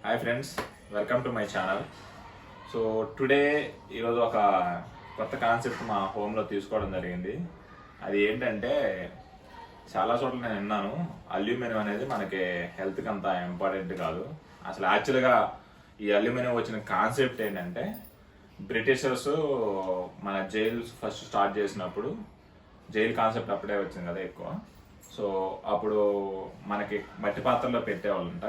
Hi friends, welcome to my channel. So today ఈరోజు ఒక కొత్త కాన్సెప్ట్ మా హోమ్లో తీసుకోవడం జరిగింది. అది ఏంటంటే చాలా చోట్ల నేను విన్నాను, అల్యూమినియం అనేది మనకి హెల్త్కి అంత ఇంపార్టెంట్ కాదు. అసలు యాక్చువల్గా ఈ అల్యూమినియం వచ్చిన కాన్సెప్ట్ ఏంటంటే బ్రిటిషర్స్ మన జైలు ఫస్ట్ స్టార్ట్ చేసినప్పుడు జైలు కాన్సెప్ట్ అప్పుడే వచ్చింది కదా ఎక్కువ. సో అప్పుడు మనకి మట్టి పాత్రలో పెట్టేవాళ్ళంట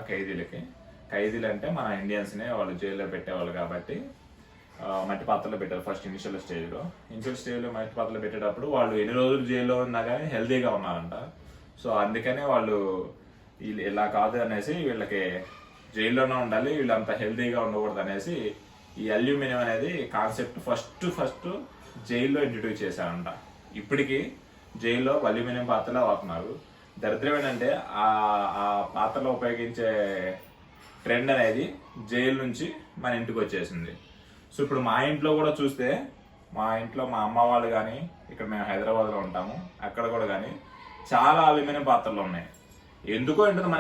ఖైదీలు అంటే మన ఇండియన్స్ని వాళ్ళు జైల్లో పెట్టేవాళ్ళు కాబట్టి మట్టి పాత్రలో పెట్టారు ఫస్ట్ ఇనిషియల్ స్టేజ్లో మట్టి పాత్రలో పెట్టేటప్పుడు వాళ్ళు ఎన్ని రోజులు జైల్లో ఉన్నా కానీ హెల్తీగా ఉన్నారంట. సో అందుకనే వాళ్ళు వీళ్ళు ఇలా కాదు అనేసి వీళ్ళకి జైల్లోనే ఉండాలి, వీళ్ళంతా హెల్తీగా ఉండకూడదు అనేసి ఈ అల్యూమినియం అనేది కాన్సెప్ట్ ఫస్ట్ జైల్లో ఇంట్రడ్యూస్ చేశారంట. ఇప్పటికీ జైల్లో అల్యూమినియం పాత్రలో వాడుతున్నారు. దరిద్రం ఏంటంటే ఆ పాత్రలో ఉపయోగించే ట్రెండ్ అనేది జైలు నుంచి మన ఇంటికి వచ్చేసింది. సో ఇప్పుడు మా ఇంట్లో కూడా చూస్తే, మా ఇంట్లో మా అమ్మ వాళ్ళు కానీ, ఇక్కడ మేము హైదరాబాద్లో ఉంటాము, అక్కడ కూడా కానీ చాలా అల్యూమినియం పాత్రలు ఉన్నాయి. ఎందుకో ఏంటో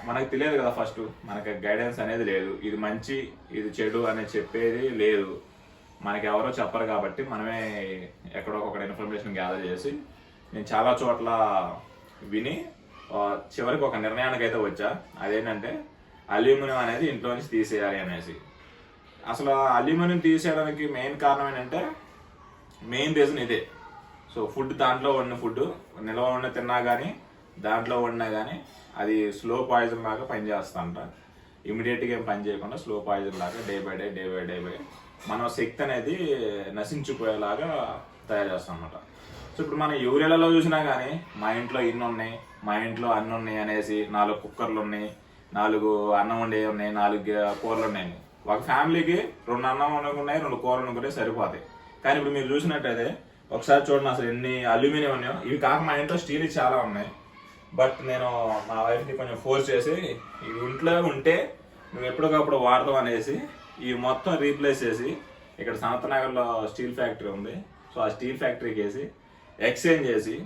మనకు తెలియదు కదా. ఫస్ట్ మనకి గైడెన్స్ అనేది లేదు, ఇది మంచి ఇది చెడు అనేది చెప్పేది లేదు, మనకి ఎవరో చెప్పరు. కాబట్టి మనమే ఎక్కడో ఒక ఇన్ఫర్మేషన్ గ్యాదర్ చేసి నేను చాలా చోట్ల విని చివరికి ఒక నిర్ణయానికి అయితే వచ్చా. అదేంటంటే అల్యూమినియం అనేది ఇంట్లో నుంచి తీసేయాలి అనేసి. అసలు అల్యూమినియం తీసేయడానికి మెయిన్ కారణం ఏంటంటే మెయిన్ రీజన్ ఇదే. సో దాంట్లో వండిన ఫుడ్ నిల్వ వండి తిన్నా కానీ దాంట్లో వండినా కానీ అది స్లో పాయిజన్ లాగా పనిచేస్తుంట. ఇమీడియట్గా ఏం పని చేయకుండా స్లో పాయిజన్ లాగా డే బై డే మన శక్తి అనేది నశించిపోయేలాగా తయారు చేస్తాం అన్నమాట. సో ఇప్పుడు మనం యూరియాలలో చూసినా కానీ మా ఇంట్లో ఇన్ని ఉన్నాయి, మా ఇంట్లో అన్ని ఉన్నాయి అనేసి 4 కుక్కర్లు ఉన్నాయి, 4 అన్నం వండే ఉన్నాయి, 4 కూరలు ఉన్నాయి. ఒక ఫ్యామిలీకి 2 అన్నం వండుకున్నాయి, 2 కూరలు వండుకున్నాయి సరిపోతాయి. కానీ ఇప్పుడు మీరు చూసినట్టయితే ఒకసారి చూడండి అసలు ఎన్ని అల్యూమినియం ఉన్నాయో. ఇవి కాక మా ఇంట్లో స్టీల్ చాలా ఉన్నాయి. బట్ నేను మా వైఫ్ని కొంచెం ఫోర్స్ చేసి ఇవి ఇంట్లో ఉంటే నువ్వు ఎప్పటికప్పుడు వాడతాం అనేసి ఇవి మొత్తం రీప్లేస్ చేసి ఇక్కడ సనత్నగర్లో స్టీల్ ఫ్యాక్టరీ ఉంది. సో ఆ స్టీల్ ఫ్యాక్టరీకి వేసి ఎక్స్చేంజ్ చేసి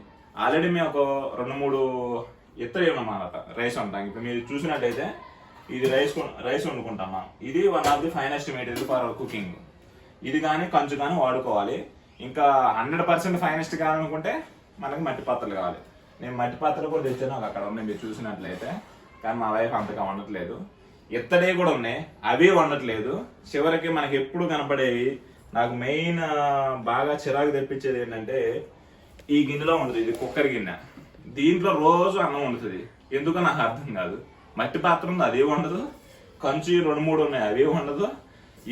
ఆల్రెడీ మేము ఒక 2-3 ఇతర అన్నమాట రైస్ ఉంటాం. ఇప్పుడు మీరు చూసినట్టయితే ఇది రైస్ వండుకుంటామా, ఇది one of the finest material for cooking. ఇది కానీ కంచు కానీ వాడుకోవాలి. ఇంకా 100% ఫైనెస్ట్ కావాలనుకుంటే మనకి మట్టి పాత్రలు కావాలి. నేను మట్టి పాత్రలు కూడా తెచ్చాను, అక్కడ ఉన్నాయి మీరు చూసినట్లయితే. కానీ మా వైఫ్ అంతగా వండట్లేదు. ఇత్తడే కూడా ఉన్నాయి, అవి వండట్లేదు. చివరికి మనకి ఎప్పుడు కనపడేవి నాకు మెయిన్ బాగా చిరాకు తెప్పించేది ఏంటంటే ఈ గిన్నెలో ఉంటుంది, ఇది కుక్కర్ గిన్నె. దీంట్లో రోజు అన్నం వండుతుంది, ఎందుకో నాకు అర్థం కాదు. మట్టి పాత్ర ఉంది, అదే వండదు. కంచు 2-3 ఉన్నాయి, అవి వండదు.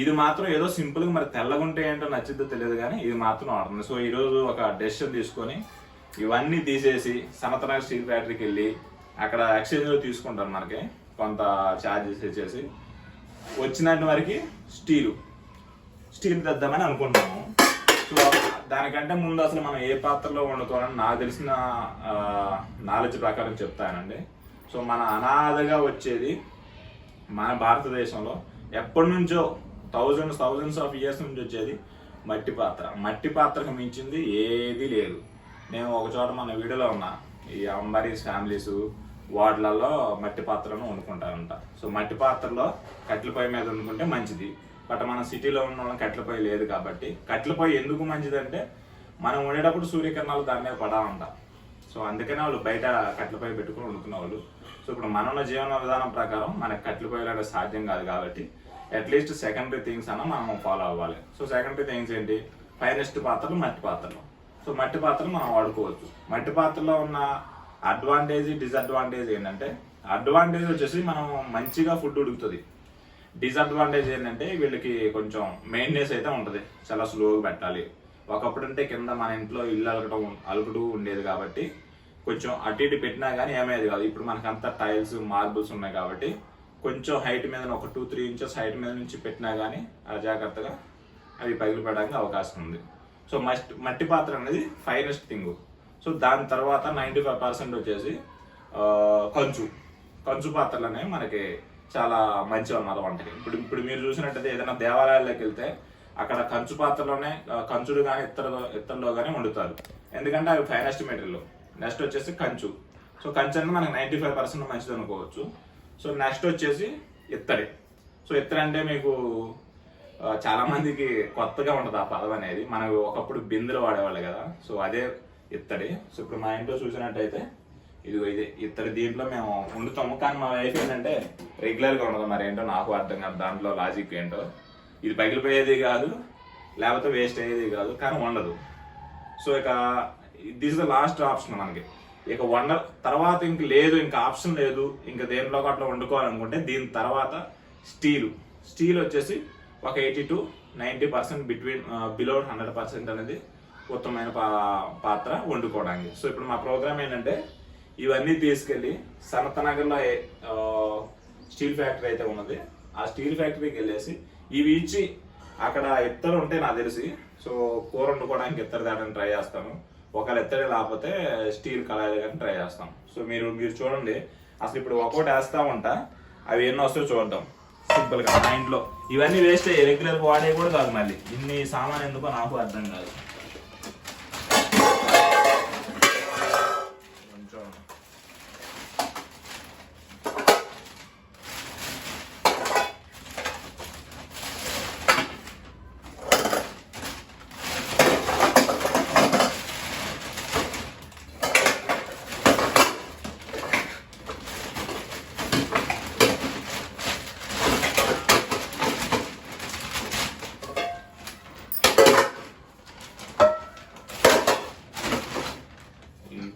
ఇది మాత్రం ఏదో సింపుల్గా మరి తెల్లగుంటే ఏంటో నచ్చిద్దో తెలియదు కానీ ఇది మాత్రం వాడుతుంది. సో ఈరోజు ఒక డెసిషన్ తీసుకొని ఇవన్నీ తీసేసి సనత్నగర్ స్టీల్ ఫ్యాక్టరీకి వెళ్ళి అక్కడ ఎక్స్చేంజ్లో తీసుకుంటారు. మనకి కొంత ఛార్జెస్ ఇచ్చేసి వచ్చినట్టు వరకు స్టీల్ తెద్దామని అనుకుంటున్నాము. సో దానికంటే ముందు అసలు మనం ఏ పాత్రలో వండుకోవాలని నాకు తెలిసిన నాలెడ్జ్ ప్రకారం చెప్తానండి. సో మన అనాథగా వచ్చేది మన భారతదేశంలో ఎప్పటి నుంచో థౌజండ్స్ ఆఫ్ ఇయర్స్ నుంచి వచ్చేది మట్టి పాత్రకు మించింది ఏది లేదు. నేను ఒక చోట మన వీడియోలో ఉన్నా, ఈ అంబారీస్ ఫ్యామిలీస్ వార్డులలో మట్టి పాత్రలను వండుకుంటారంట. సో మట్టి పాత్రలో కట్టెల పొయ్యి మీద వండుకుంటే మంచిది. బట్ మన సిటీలో ఉన్న వాళ్ళకి కట్టెల పొయ్యి లేదు కాబట్టి కట్టెల పొయ్యి ఎందుకు మంచిదంటే మనం వండేటప్పుడు సూర్యకిరణాలు దాని మీద పడాలంట. సో అందుకనే వాళ్ళు బయట కట్టెల పొయ్యి పెట్టుకుని వండుకునే వాళ్ళు. సో ఇప్పుడు మన జీవన విధానం ప్రకారం మనకి కట్టెల పొయ్యిలు అనేది సాధ్యం కాదు కాబట్టి అట్లీస్ట్ సెకండరీ థింగ్స్ అన్న మనం ఫాలో అవ్వాలి. సో సెకండరీ థింగ్స్ ఏంటి? ఫైనెస్ట్ పాత్రలు మట్టి పాత్రలు. సో మట్టి పాత్రలు మనం వాడుకోవచ్చు. మట్టి పాత్రలో ఉన్న అడ్వాంటేజ్ డిసడ్వాంటేజ్ ఏంటంటే, అడ్వాంటేజ్ వచ్చేసి మనం మంచిగా ఫుడ్ ఉడుకుతుంది. డిసడ్వాంటేజ్ ఏంటంటే వీళ్ళకి కొంచెం మెయింటెనెన్స్ అయితే ఉంటుంది, చాలా స్లోగా పెట్టాలి. ఒకప్పుడు అంటే కింద మన ఇంట్లో ఇల్లు అలుకుతూ ఉండేది కాబట్టి కొంచెం అటు ఇటు పెట్టినా కానీ ఏమయ్యేది కాదు. ఇప్పుడు మనకంతా టైల్స్ మార్బుల్స్ ఉన్నాయి కాబట్టి కొంచెం హైట్ మీద ఒక 2-3 ఇంచెస్ హైట్ మీద నుంచి పెట్టినా కానీ అజాగ్రత్తగా అవి పగిలిపడడానికి అవకాశం ఉంది. సో మట్టి పాత్ర అనేది ఫైనెస్ట్ థింగ్. సో దాని తర్వాత 95% వచ్చేసి కంచు పాత్రలు అనేవి మనకి చాలా మంచివి అన్నమాట వంటకి. ఇప్పుడు మీరు చూసినట్టయితే ఏదైనా దేవాలయాల్లోకి వెళ్తే అక్కడ కంచు పాత్రలోనే కంచుడు కానీ ఇత్తడిలో కానీ వండుతారు, ఎందుకంటే అవి ఫైనెస్ట్ మెటీరియల్. నెక్స్ట్ వచ్చేసి కంచు. సో కంచు అనేది మనకి 95% మంచిది అనుకోవచ్చు. సో నెక్స్ట్ వచ్చేసి ఇత్తడి. సో ఇత్తడి అంటే మీకు చాలా మందికి కొత్తగా ఉంటుంది ఆ పదం అనేది. మనకు ఒకప్పుడు బిందెలు వాడేవాళ్ళు కదా, సో అదే ఇత్తడి. సో ఇప్పుడు మా ఇంట్లో చూసినట్టయితే ఇదే ఇత్తడి. దీంట్లో మేము వండుతాము, కానీ మా వైఫ్ ఏంటంటే రెగ్యులర్గా ఉండదు. మరి ఏంటో నాకు అర్థం కాదు దాంట్లో లాజిక్ ఏంటో. ఇది పగిలిపోయేది కాదు, లేకపోతే వేస్ట్ అయ్యేది కాదు, కానీ వండదు. సో ఇక దిస్ ద లాస్ట్ ఆప్షన్ మనకి. ఇక తర్వాత ఇంక లేదు, ఇంకా ఆప్షన్ లేదు, ఇంకా దేంట్లో అట్లా వండుకోవాలనుకుంటే దీని తర్వాత స్టీల్ వచ్చేసి ఒక 80 to 90% బిలో 100% అనేది ఉత్తమమైన పాత్ర వండుకోవడానికి. సో ఇప్పుడు మా ప్రోగ్రామ్ ఏంటంటే ఇవన్నీ తీసుకెళ్ళి సనతనగర్లో స్టీల్ ఫ్యాక్టరీ అయితే ఉన్నది, ఆ స్టీల్ ఫ్యాక్టరీకి వెళ్ళేసి ఇవి ఇచ్చి అక్కడ ఇత్తడి ఉంటే నాకు తెలిసి సో కూర వండుకోవడానికి ఇత్తడి తేడానికి ట్రై చేస్తాను. ఒకవేళ ఇత్తడి లేకపోతే స్టీల్ కళాయిలు కానీ ట్రై చేస్తాం. సో మీరు చూడండి, అసలు ఇప్పుడు ఒక్కోటి వేస్తా ఉంటా, అవి ఎన్నో వస్తాయో చూద్దాం. సింపుల్గా మా ఇంట్లో ఇవన్నీ వేస్ట్ అయ్యి రెగ్యులర్గా వాడే కూడా కాదు, మళ్ళీ ఇన్ని సామాన్ ఎందుకో నాకు అర్థం కాదు.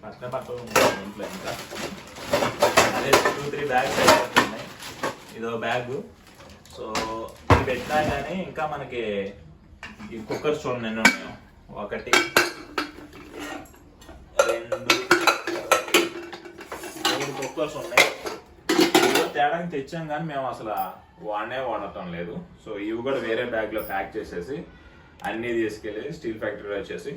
కొంచెం బట్టలు ఇంట్లో ఇంకా అదే 2-3 బ్యాగ్స్ అయిపోతున్నాయి. ఇదో బ్యాగ్. సో ఇది పెట్టినా కానీ ఇంకా మనకి ఈ కుక్కర్స్ చూడండి ఎన్ని ఉన్నాయో. 1 2 3 కుక్కర్స్ ఉన్నాయి. ఇవి తేడానికి తెచ్చాం కానీ మేము అసలు వాడటం లేదు. సో ఇవి కూడా వేరే బ్యాగ్లో ప్యాక్ చేసేసి అన్నీ తీసుకెళ్ళి స్టీల్ ఫ్యాక్టరీలో వచ్చేసి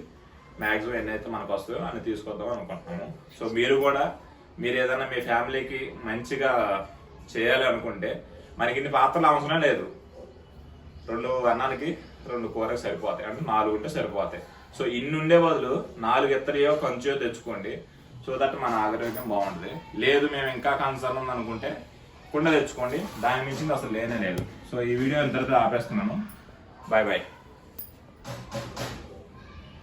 మ్యాక్సిమం ఎన్నైతే మనకు వస్తాయో అన్ని తీసుకొద్దాం అనుకుంటున్నాము. సో మీరు ఏదైనా మీ ఫ్యామిలీకి మంచిగా చేయాలి అనుకుంటే మనకి ఇన్ని పాత్రలు అవసరం లేదు. 2 అన్నానికి 2 కూరకి సరిపోతాయి, అంటే 4 ఉంటే సరిపోతాయి. సో ఇన్ని ఉండే బదులు 4 ఇత్తడియో కంచుయో తెచ్చుకోండి. సో దట్ మన ఆరోగ్యం బాగుంటుంది. లేదు మేము ఇంకా కన్సర్న్ ఉంది అనుకుంటే కుండ తెచ్చుకోండి, దాని మించింది అసలు లేనే లేదు. సో ఈ వీడియో ఇంతటితో ఆపేస్తున్నాను. Bye bye.